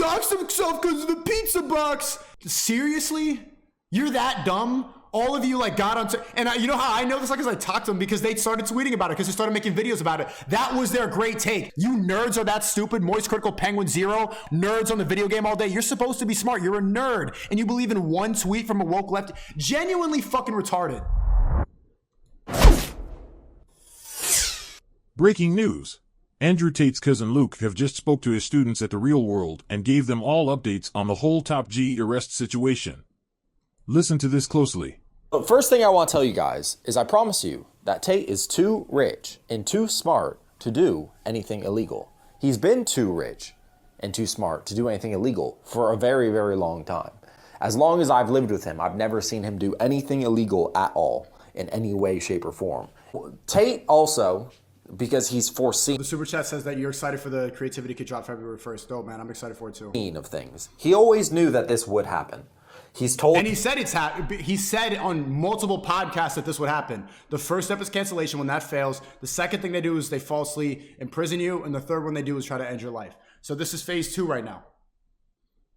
doxed himself because of the pizza box. Seriously? You're that dumb? All of you like got on, and you know how I know this? Like, cause I talked to them because they started tweeting about it, because they started making videos about it. That was their great take. You nerds are that stupid. Moist Critical Penguin Zero, nerds on the video game all day. You're supposed to be smart. You're a nerd, and you believe in one tweet from a woke left. Genuinely fucking retarded. Breaking news. Andrew Tate's cousin Luke have just spoke to his students at the Real World and gave them all updates on the whole Top G arrest situation. Listen to this closely. But first thing I want to tell you guys is I promise you that Tate is too rich and too smart to do anything illegal. He's been too rich and too smart to do anything illegal for a very, very long time. As long as I've lived with him, I've never seen him do anything illegal at all in any way, shape, or form. Tate also, because he's foreseen The super chat says that you're excited for the Creativity Kit drop February 1st. Dope, man. I'm excited for it too. of things. He always knew that this would happen. He's told, and he said he said on multiple podcasts that this would happen. The first step is cancellation. When that fails, the second thing they do is they falsely imprison you, and the third one they do is try to end your life. So this is phase 2 right now.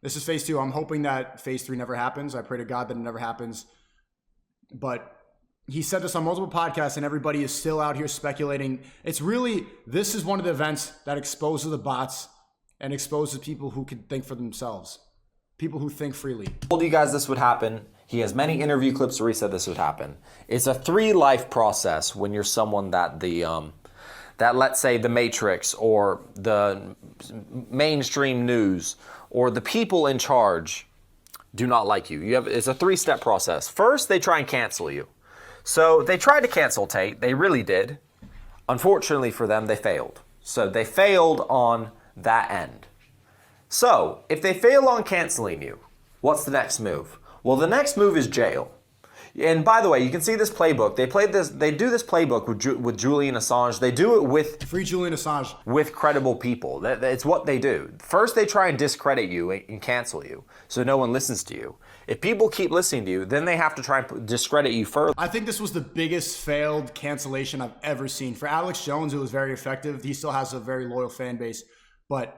This is phase 2. I'm hoping that phase 3 never happens. I pray to God that it never happens. But he said this on multiple podcasts, and everybody is still out here speculating. It's really, this is one of the events that exposes the bots and exposes people who can think for themselves. People who think freely. Told you guys this would happen. He has many interview clips where he said this would happen. It's a 3-life process when you're someone that that let's say the Matrix or the mainstream news or the people in charge do not like you. It's a 3-step process. First, they try and cancel you. So they tried to cancel Tate. They really did. Unfortunately for them, they failed. So they failed on that end. So, if they fail on canceling you, what's the next move? Well, the next move is jail. And by the way, you can see this playbook. They do this playbook with Julian Assange. They do it with Free Julian Assange. With credible people. It's what they do. First, they try and discredit you and cancel you, so no one listens to you. If people keep listening to you, then they have to try and discredit you further. I think this was the biggest failed cancellation I've ever seen. For Alex Jones, it was very effective. He still has a very loyal fan base, but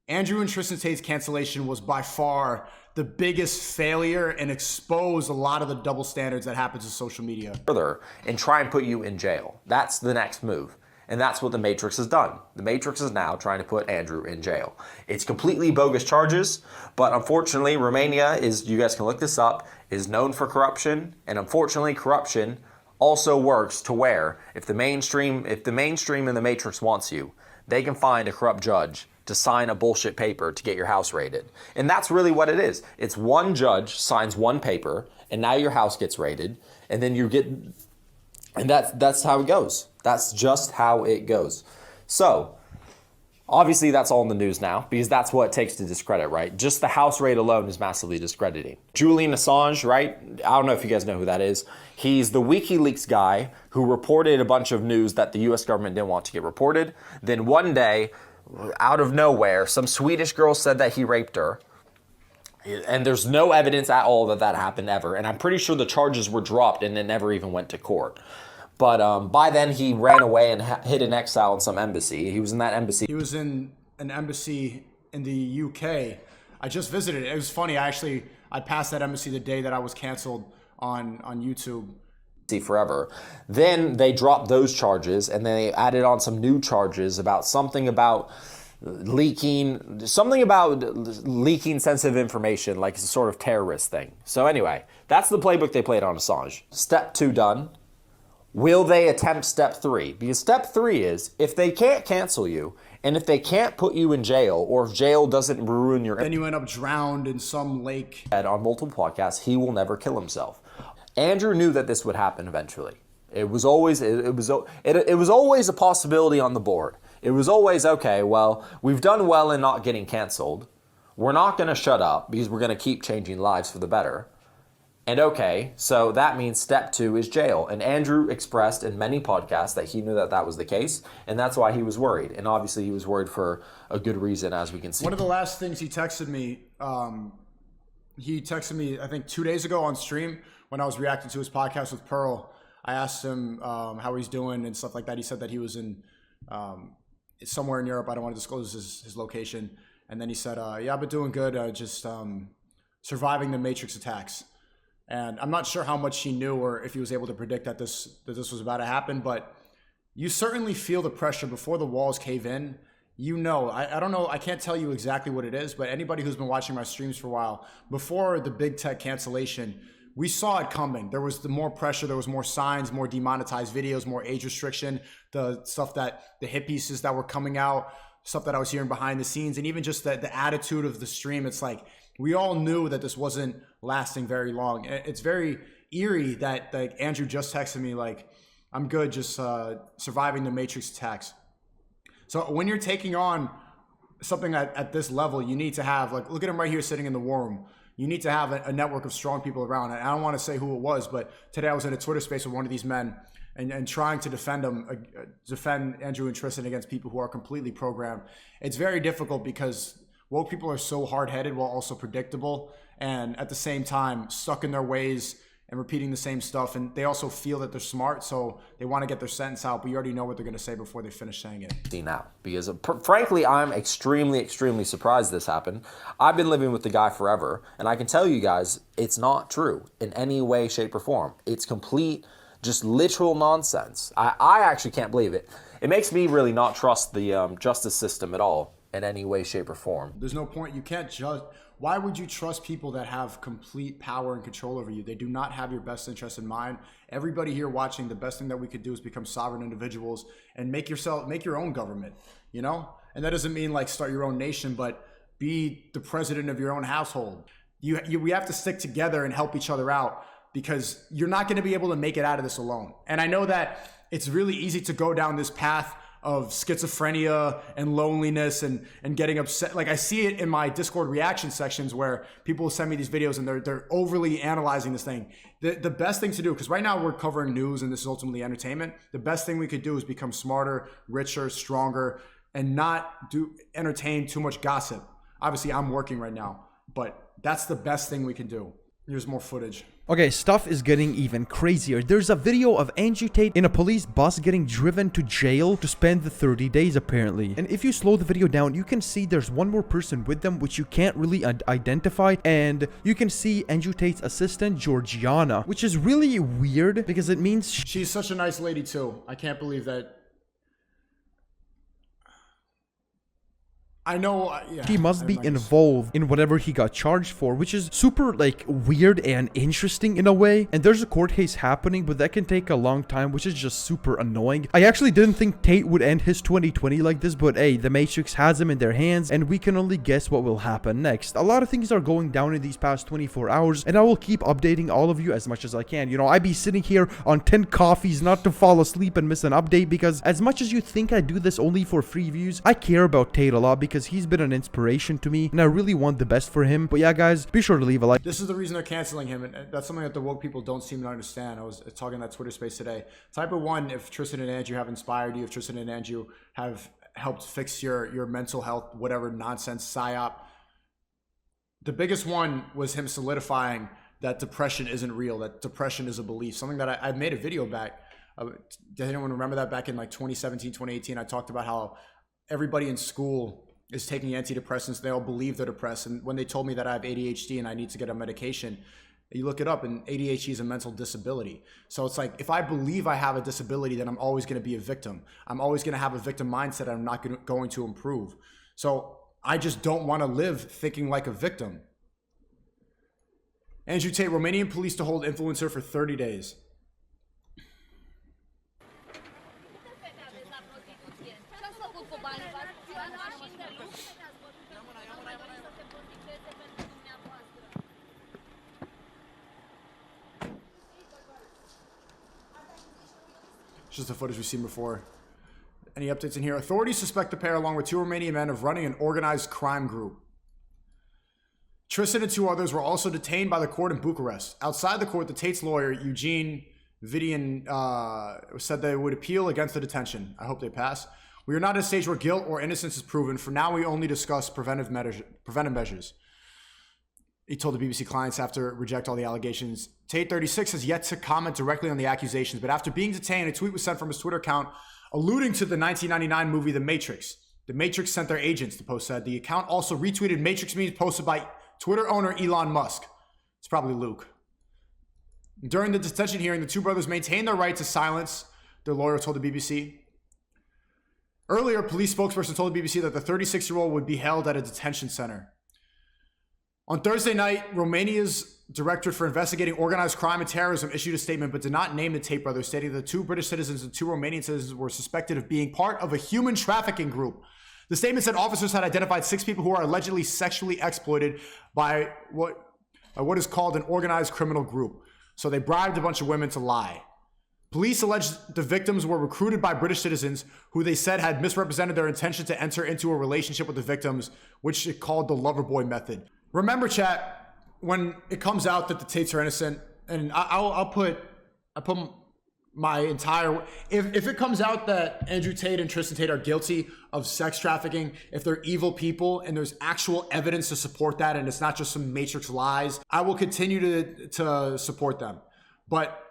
Andrew and Tristan Tate's cancellation was by far the biggest failure and exposed a lot of the double standards that happens in social media. Further, and try and put you in jail. That's the next move. And that's what the Matrix has done. The Matrix is now trying to put Andrew in jail. It's completely bogus charges, but unfortunately, Romania is, you guys can look this up, is known for corruption. And unfortunately, corruption also works to where if the mainstream and the Matrix wants you, they can find a corrupt judge to sign a bullshit paper to get your house raided. And that's really what it is. It's one judge signs one paper, and now your house gets raided, and then you get, and that's how it goes. That's just how it goes. So, obviously that's all in the news now, because that's what it takes to discredit, right? Just the house raid alone is massively discrediting. Julian Assange, right? I don't know if you guys know who that is. He's the WikiLeaks guy who reported a bunch of news that the US government didn't want to get reported. Then one day, out of nowhere, some Swedish girl said that he raped her. And there's no evidence at all that happened ever. And I'm pretty sure the charges were dropped and it never even went to court. But by then he ran away and hid in exile in some embassy. He was in that embassy. He was in an embassy in the UK. I just visited it. It was funny. I passed that embassy the day that I was canceled on YouTube. Forever. Then they dropped those charges and they added on some new charges about something about leaking sensitive information, like it's a sort of terrorist thing. So anyway, that's the playbook they played on Assange. Step 2 done. Will they attempt step 3? Because step 3 is if they can't cancel you and if they can't put you in jail, or if jail doesn't ruin your... Then you end up drowned in some lake. On multiple podcasts, he will never kill himself. Andrew knew that this would happen eventually. It was always a possibility on the board. It was always, okay, well, we've done well in not getting canceled. We're not going to shut up because we're going to keep changing lives for the better. And okay, so that means step 2 is jail. And Andrew expressed in many podcasts that he knew that was the case, and that's why he was worried. And obviously he was worried for a good reason, as we can see. One of the last things he texted me, I think 2 days ago on stream when I was reacting to his podcast with Pearl. I asked him how he's doing and stuff like that. He said that he was in somewhere in Europe. I don't want to disclose his location. And then he said, yeah, I've been doing good, just surviving the Matrix attacks. And I'm not sure how much he knew or if he was able to predict that this was about to happen, but you certainly feel the pressure before the walls cave in. You know, I don't know, I can't tell you exactly what it is, but anybody who's been watching my streams for a while, before the big tech cancellation, we saw it coming. There was more pressure, there was more signs, more demonetized videos, more age restriction, the stuff that the hit pieces that were coming out, stuff that I was hearing behind the scenes, and even just the attitude of the stream. It's like, we all knew that this wasn't lasting very long. It's very eerie that Andrew just texted me like, I'm good, just surviving the Matrix attacks. So when you're taking on something at this level, you need to have, like, look at him right here sitting in the war room. You need to have a network of strong people around. And I don't want to say who it was, but today I was in a Twitter space with one of these men and trying to defend Andrew and Tristan against people who are completely programmed. It's very difficult because woke people are so hard-headed while also predictable, and at the same time stuck in their ways and repeating the same stuff. And they also feel that they're smart, so they want to get their sentence out, but you already know what they're going to say before they finish saying it. See now, because frankly, I'm extremely surprised this happened. I've been living with the guy forever, and I can tell you guys, it's not true in any way, shape, or form. It's complete, just literal nonsense. I actually can't believe it. It makes me really not trust the justice system at all in any way, shape, or form. There's no point. You can't judge. Why would you trust people that have complete power and control over you? They do not have your best interest in mind. Everybody here watching, the best thing that we could do is become sovereign individuals and make your own government, you know? And that doesn't mean like start your own nation, but be the president of your own household. We have to stick together and help each other out, because you're not going to be able to make it out of this alone. And I know that it's really easy to go down this path of schizophrenia and loneliness and getting upset. Like, I see it in my Discord reaction sections where people will send me these videos and they're overly analyzing this thing. The best thing to do, because right now we're covering news and this is ultimately entertainment, the best thing we could do is become smarter, richer, stronger, and not entertain too much gossip. Obviously, I'm working right now, but that's the best thing we can do. Here's more footage. Okay, stuff is getting even crazier. There's a video of Andrew Tate in a police bus getting driven to jail to spend the 30 days apparently. And if you slow the video down, you can see there's one more person with them which you can't really identify. And you can see Andrew Tate's assistant, Georgiana, which is really weird because it means she's such a nice lady too. I can't believe that. I know, yeah, he must be involved in whatever he got charged for, which is super, like, weird and interesting in a way. And there's a court case happening, but that can take a long time, which is just super annoying. I actually didn't think Tate would end his 2020 like this, but hey, the Matrix has him in their hands, and we can only guess what will happen next. A lot of things are going down in these past 24 hours, and I will keep updating all of you as much as I can. You know, I be sitting here on 10 coffees not to fall asleep and miss an update, because as much as you think I do this only for free views, I care about Tate a lot because he's been an inspiration to me and I really want the best for him. But yeah, guys, be sure to leave a like. This is the reason they're canceling him, and that's something that the woke people don't seem to understand. I was talking in that Twitter space today. Type of one, if Tristan and Andrew have inspired you, if Tristan and Andrew have helped fix your mental health, whatever nonsense psyop. The biggest one was him solidifying that depression isn't real, that depression is a belief. Something that I made a video back. Does anyone remember that back in like 2017, 2018? I talked about how everybody in school is taking antidepressants. They all believe they're depressed. And when they told me that I have ADHD and I need to get a medication, you look it up, and ADHD is a mental disability. So it's like, if I believe I have a disability, then I'm always going to be a victim. I'm always going to have a victim mindset. I'm not going to improve. So I just don't want to live thinking like a victim. Andrew Tate, Romanian police to hold influencer for 30 days. Just the footage we've seen before. Any updates in here? Authorities suspect the pair, along with two Romanian men, of running an organized crime group. Tristan and two others were also detained by the court in Bucharest. Outside the court, the Tate's lawyer, Eugene Vidian, said they would appeal against the detention. I hope they pass. We are not at a stage where guilt or innocence is proven. For now, we only discuss preventive measures. He told the BBC clients after reject all the allegations. Tate, 36, has yet to comment directly on the accusations, but after being detained, a tweet was sent from his Twitter account alluding to the 1999 movie The Matrix. The Matrix sent their agents, the post said. The account also retweeted Matrix memes posted by Twitter owner Elon Musk. It's probably Luke. During the detention hearing, the two brothers maintained their right to silence, their lawyer told the BBC. Earlier, a police spokesperson told the BBC that the 36-year-old would be held at a detention center. On Thursday night, Romania's Directorate for Investigating Organized Crime and Terrorism issued a statement but did not name the Tate brothers, stating that 2 British citizens and 2 Romanian citizens were suspected of being part of a human trafficking group. The statement said officers had identified 6 people who are allegedly sexually exploited by what is called an organized criminal group. So they bribed a bunch of women to lie. Police alleged the victims were recruited by British citizens who they said had misrepresented their intention to enter into a relationship with the victims, which it called the lover boy method. Remember, chat, when it comes out that the Tates are innocent, and I put my entire, if it comes out that Andrew Tate and Tristan Tate are guilty of sex trafficking, if they're evil people and there's actual evidence to support that and it's not just some Matrix lies, I will continue to support them. But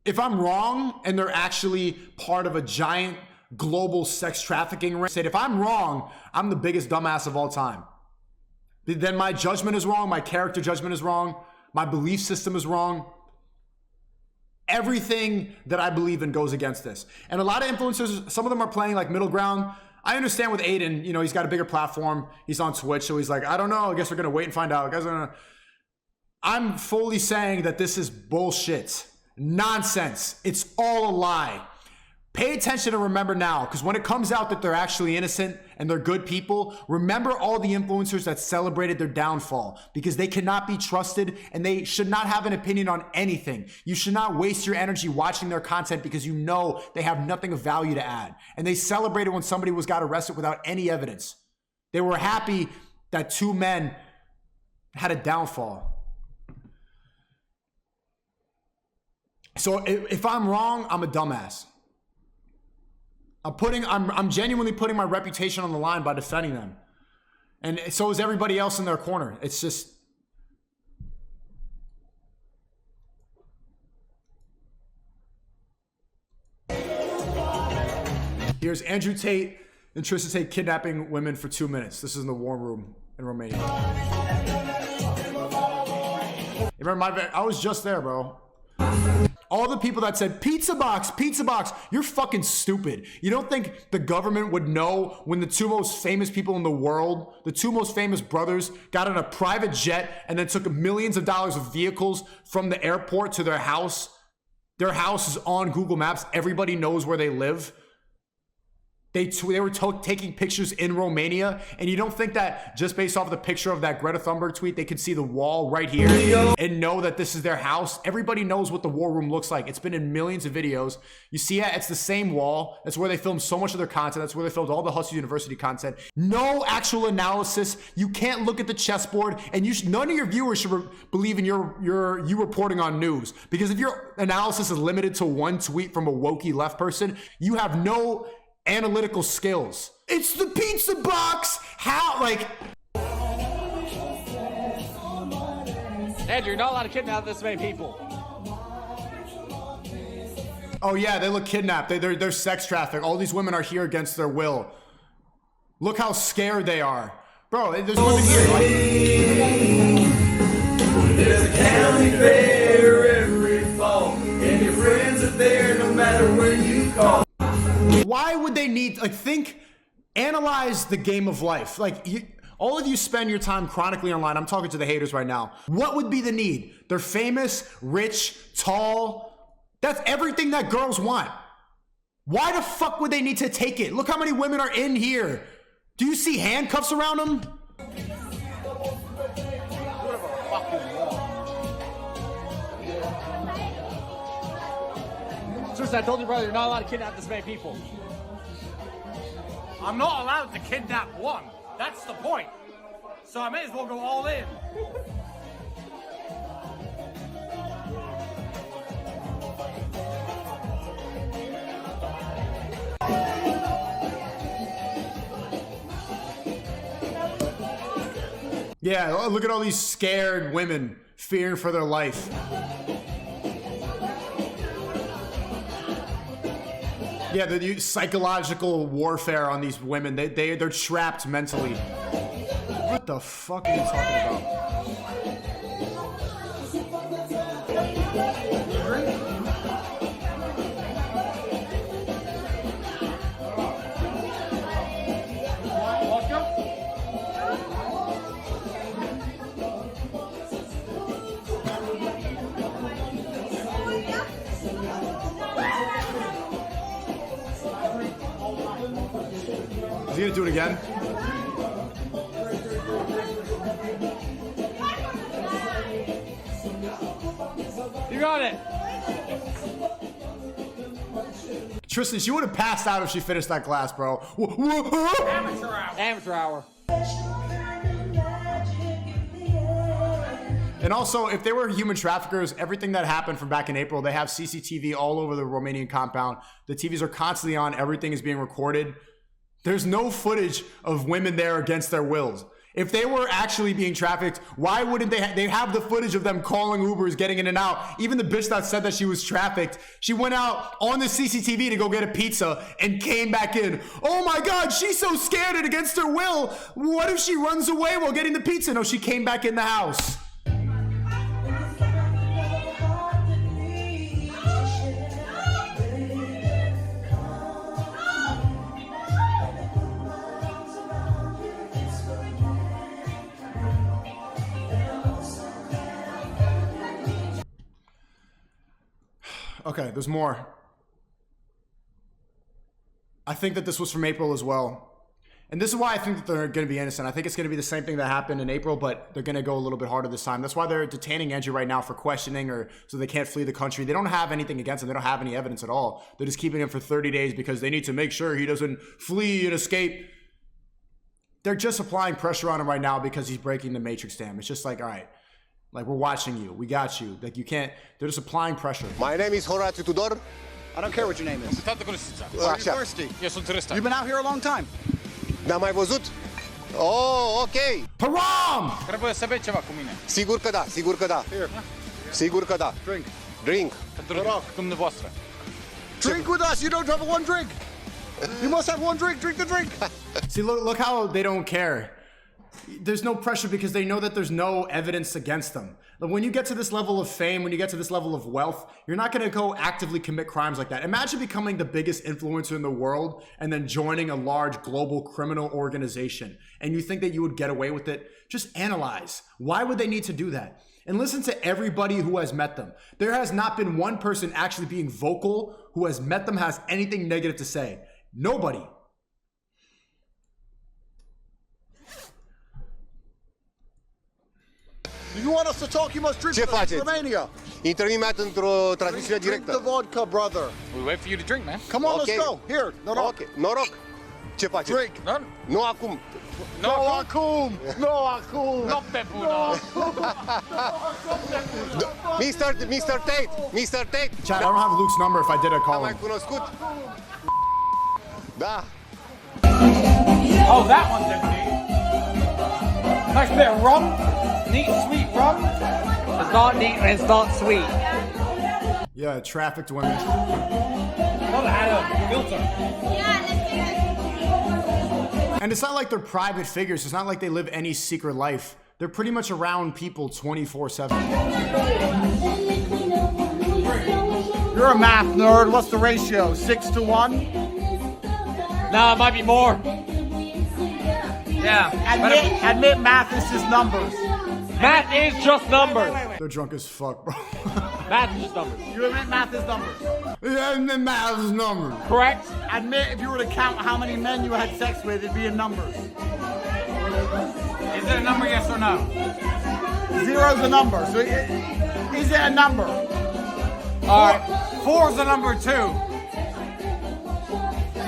if I'm wrong and they're actually part of a giant global sex trafficking ring, if I'm wrong, I'm the biggest dumbass of all time. Then my judgment is wrong, my character judgment is wrong, my belief system is wrong. Everything that I believe in goes against this. And a lot of influencers, some of them are playing like middle ground. I understand with Aiden, you know, he's got a bigger platform. He's on Twitch, so he's like, I don't know, I guess we're gonna wait and find out. I'm fully saying that this is bullshit. Nonsense. It's all a lie. Pay attention and remember now, because when it comes out that they're actually innocent and they're good people, remember all the influencers that celebrated their downfall, because they cannot be trusted and they should not have an opinion on anything. You should not waste your energy watching their content because you know they have nothing of value to add. And they celebrated when somebody got arrested without any evidence. They were happy that 2 men had a downfall. So if I'm wrong, I'm a dumbass. I'm genuinely putting my reputation on the line by defending them. And so is everybody else in their corner. It's just, here's Andrew Tate and Tristan Tate kidnapping women for 2 minutes. This is in the war room in Romania. You remember I was just there, bro. All the people that said, pizza box, you're fucking stupid. You don't think the government would know when the 2 most famous people in the world, the 2 most famous brothers, got on a private jet and then took millions of dollars of vehicles from the airport to their house? Their house is on Google Maps. Everybody knows where they live. They were taking pictures in Romania, and you don't think that just based off the picture of that Greta Thunberg tweet, they could see the wall right here and know that this is their house? Everybody knows what the war room looks like. It's been in millions of videos. You see it, it's the same wall. That's where they filmed so much of their content. That's where they filmed all the Hustle University content. No actual analysis. You can't look at the chessboard, and none of your viewers should believe in you reporting on news, because if your analysis is limited to 1 tweet from a wokey left person, you have no analytical skills. It's the pizza box. How, like, Andrew, you're not allowed to kidnap this many people. oh yeah, they look kidnapped. They're sex trafficked. All these women are here against their will. Look how scared they are, bro. There's women here. There's a county fair every fall, and your friends are there no matter where you call. Why would they need, analyze the game of life. All of you spend your time chronically online. I'm talking to the haters right now. What would be the need? They're famous, rich, tall. That's everything that girls want. Why the fuck would they need to take it? Look how many women are in here. Do you see handcuffs around them? Tristan, I told you, brother, you're not allowed to kidnap this many people. I'm not allowed to kidnap one. That's the point. So I may as well go all in. Yeah, look at all these scared women fearing for their life. Yeah, the psychological warfare on these women. They're trapped mentally. What the fuck are you talking about? Is he gonna do it again? You got it. Tristan, she would have passed out if she finished that glass, bro. Amateur hour. Amateur hour. And also, if they were human traffickers, everything that happened from back in April, they have CCTV all over the Romanian compound. The TVs are constantly on. Everything is being recorded. There's no footage of women there against their wills. If they were actually being trafficked, why wouldn't they have the footage of them calling Ubers, getting in and out? Even the bitch that said that she was trafficked, she went out on the CCTV to go get a pizza and came back in. Oh my God, she's so scared and against her will. What if she runs away while getting the pizza? No, she came back in the house. Okay, there's more. I think that this was from April as well. And this is why I think that they're going to be innocent. I think it's going to be the same thing that happened in April, but they're going to go a little bit harder this time. That's why they're detaining Andrew right now for questioning, or so they can't flee the country. They don't have anything against him. They don't have any evidence at all. They're just keeping him for 30 days because they need to make sure he doesn't flee and escape. They're just applying pressure on him right now because he's breaking the Matrix dam. It's just like, all right, like, we're watching you. We got you. Like, you can't. They're just applying pressure. My name is Horatiu Tudor. I don't care what your name is. Tate Curistița. Are you thirsty? Eu sunt turista. You've been out here a long time. Ne-am mai văzut? Oh, ok. Haram! Trebuie să bei ceva cu mine. Sigur că da, sigur că da. Here. Sigur că da. Drink. Drink. Pentru dumneavoastră. Drink with us. You don't have one drink. You must have one drink. Drink the drink. See, look how they don't care. There's no pressure because they know that there's no evidence against them. Like, when you get to this level of fame, when you get to this level of wealth, you're not going to go actively commit crimes like that. Imagine becoming the biggest influencer in the world and then joining a large global criminal organization, and you think that you would get away with it. Just analyze. Why would they need to do that? And listen to everybody who has met them. There has not been one person actually being vocal who has met them has anything negative to say. Nobody. If you want us to talk, you must drink Ce with us. faceți? Romania. Intrăm imediat într-o transmisiune Drink the directă. vodka, brother. We wait for you to drink, man. Come on, Ok. let's go. Here, noroc. Ok, noroc. Ce faceți? Drink. Nu acum. No acum. No acum. Noapte bună. Mr. Tate. Mr. Tate. Chad, I don't have Luke's number. If I did, I'd call Mai him. cunoscut? Da. Oh, that one's empty. Nice bit of rum. Neat, sweet rum. It's not neat and it's not sweet. Yeah, trafficked women. Not had a filter. And it's not like they're private figures. It's not like they live any secret life. They're pretty much around people 24/7. You're a math nerd. What's the ratio? 6 to 1? Nah, it might be more. Yeah. Admit math is just numbers. Math is just numbers. They're drunk as fuck, bro. Math is just numbers. You admit math is numbers. Yeah, and the math's numbers. Correct? Admit if you were to count how many men you had sex with, it'd be in numbers. Is it a number, yes or no? Zero's a number. So is it a number? All right. 4's a number too.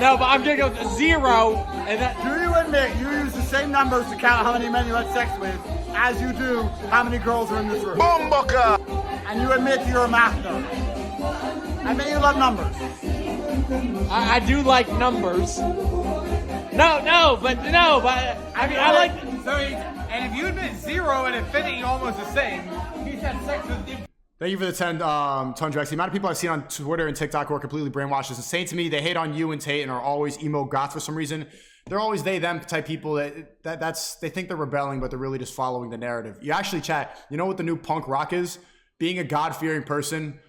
No, but I'm gonna go to 0 and that. Do you admit you use the same numbers to count how many men you had sex with as you do how many girls are in this room? Bomboca! And you admit you're a math nerd. I bet you love numbers. I do like numbers. No, but I mean I like. So, and if you admit 0 and infinity almost the same, he's had sex with Thank you for the 10, Tundrex. The amount of people I've seen on Twitter and TikTok who are completely brainwashed is insane to me. They hate on you and Tate and are always emo goth for some reason. They're always they, them type people that's they think they're rebelling, but they're really just following the narrative. You actually, chat, you know what the new punk rock is? Being a God-fearing person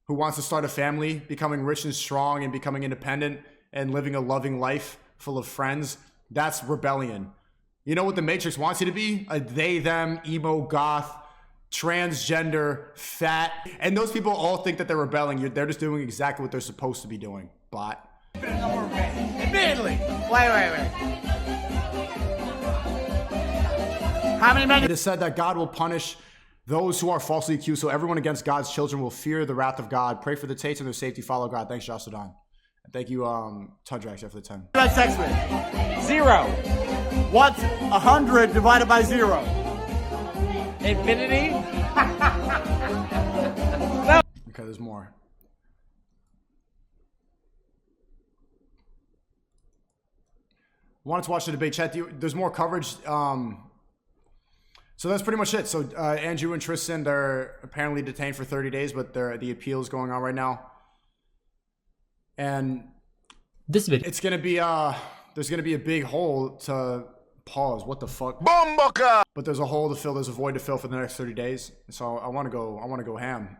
who wants to start a family, becoming rich and strong and becoming independent and living a loving life full of friends. That's rebellion. You know what the Matrix wants you to be? A they, them, emo, goth, transgender, fat, and those people all think that they're rebelling. They're just doing exactly what they're supposed to be doing. Bot. Admittedly. Wait. How many men? It is said that God will punish those who are falsely accused, so everyone against God's children will fear the wrath of God. Pray for the Tates and their safety. Follow God. Thanks, Jocelyn. And thank you, Tundrax, for the 10. You had sex with? 0. What's 100 divided by 0? Infinity? Okay, there's more. Wanted to watch the debate, chat. There's more coverage. So that's pretty much it. So Andrew and Tristan, they're apparently detained for 30 days, but the appeal is going on right now. And this video, it's gonna be there's gonna be a big hole to pause. What the fuck? Bomboka! But there's a hole to fill. There's a void to fill for the next 30 days. So I want to go ham.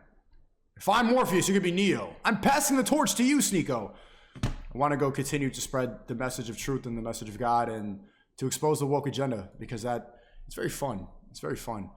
If I'm Morpheus, you could be Neo. I'm passing the torch to you, SNEAKO. I want to go continue to spread the message of truth and the message of God and to expose the woke agenda because it's very fun. It's very fun.